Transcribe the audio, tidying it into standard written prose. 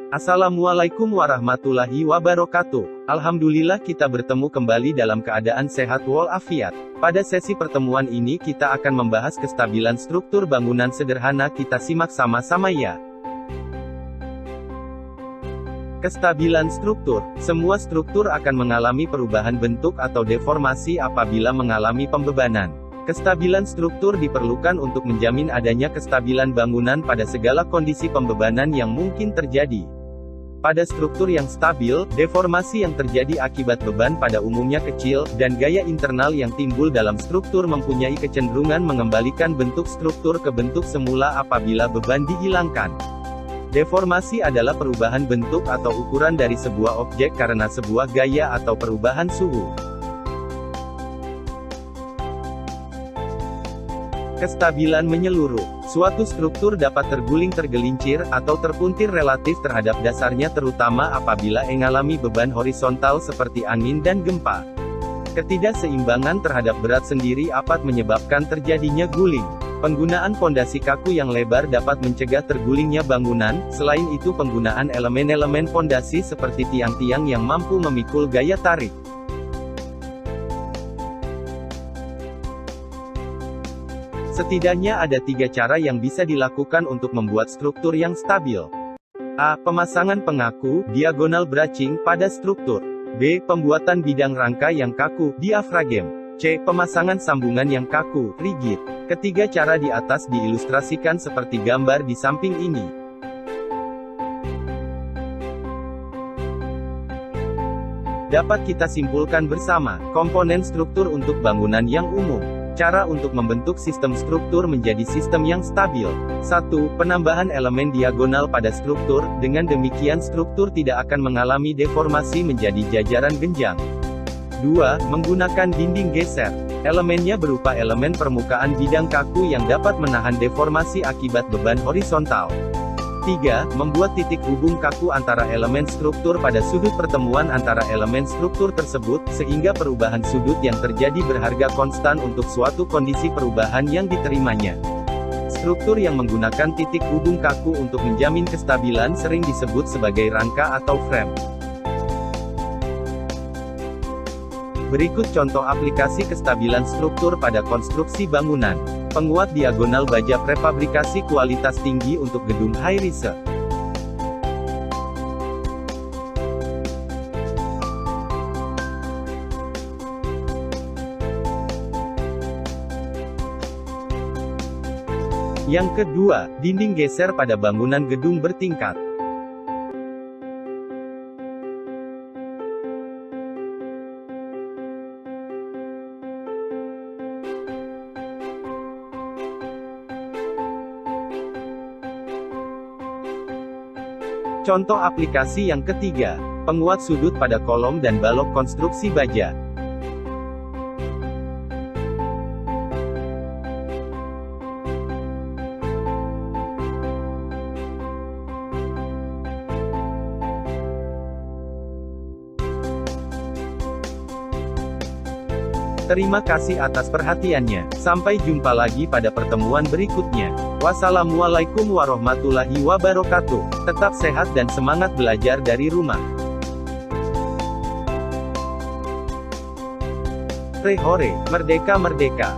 Assalamualaikum warahmatullahi wabarakatuh. Alhamdulillah kita bertemu kembali dalam keadaan sehat walafiat. Pada sesi pertemuan ini kita akan membahas kestabilan struktur bangunan sederhana. Kita simak sama-sama ya. Kestabilan struktur. Semua struktur akan mengalami perubahan bentuk atau deformasi apabila mengalami pembebanan. Kestabilan struktur diperlukan untuk menjamin adanya kestabilan bangunan pada segala kondisi pembebanan yang mungkin terjadi. Pada struktur yang stabil, deformasi yang terjadi akibat beban pada umumnya kecil, dan gaya internal yang timbul dalam struktur mempunyai kecenderungan mengembalikan bentuk struktur ke bentuk semula apabila beban dihilangkan. Deformasi adalah perubahan bentuk atau ukuran dari sebuah objek karena sebuah gaya atau perubahan suhu. Kestabilan menyeluruh. Suatu struktur dapat terguling-tergelincir, atau terpuntir relatif terhadap dasarnya terutama apabila mengalami beban horizontal seperti angin dan gempa. Ketidakseimbangan terhadap berat sendiri dapat menyebabkan terjadinya guling. Penggunaan pondasi kaku yang lebar dapat mencegah tergulingnya bangunan. Selain itu penggunaan elemen-elemen pondasi seperti tiang-tiang yang mampu memikul gaya tarik. Setidaknya ada 3 cara yang bisa dilakukan untuk membuat struktur yang stabil. A. Pemasangan pengaku, diagonal bracing, pada struktur. B. Pembuatan bidang rangka yang kaku, diafragem. C. Pemasangan sambungan yang kaku, rigid. Ketiga cara di atas diilustrasikan seperti gambar di samping ini. Dapat kita simpulkan bersama, komponen struktur untuk bangunan yang umum. Cara untuk membentuk sistem struktur menjadi sistem yang stabil. 1. Penambahan elemen diagonal pada struktur, dengan demikian struktur tidak akan mengalami deformasi menjadi jajaran genjang. 2. Menggunakan dinding geser. Elemennya berupa elemen permukaan bidang kaku yang dapat menahan deformasi akibat beban horizontal. 3. Membuat titik hubung kaku antara elemen struktur pada sudut pertemuan antara elemen struktur tersebut, sehingga perubahan sudut yang terjadi berharga konstan untuk suatu kondisi perubahan yang diterimanya. Struktur yang menggunakan titik hubung kaku untuk menjamin kestabilan sering disebut sebagai rangka atau frame. Berikut contoh aplikasi kestabilan struktur pada konstruksi bangunan. Penguat diagonal baja prefabrikasi kualitas tinggi untuk gedung high-rise. Yang kedua, dinding geser pada bangunan gedung bertingkat. Contoh aplikasi yang ketiga, penguat sudut pada kolom dan balok konstruksi baja. Terima kasih atas perhatiannya. Sampai jumpa lagi pada pertemuan berikutnya. Wassalamualaikum warahmatullahi wabarakatuh. Tetap sehat dan semangat belajar dari rumah. Hore hore, merdeka merdeka.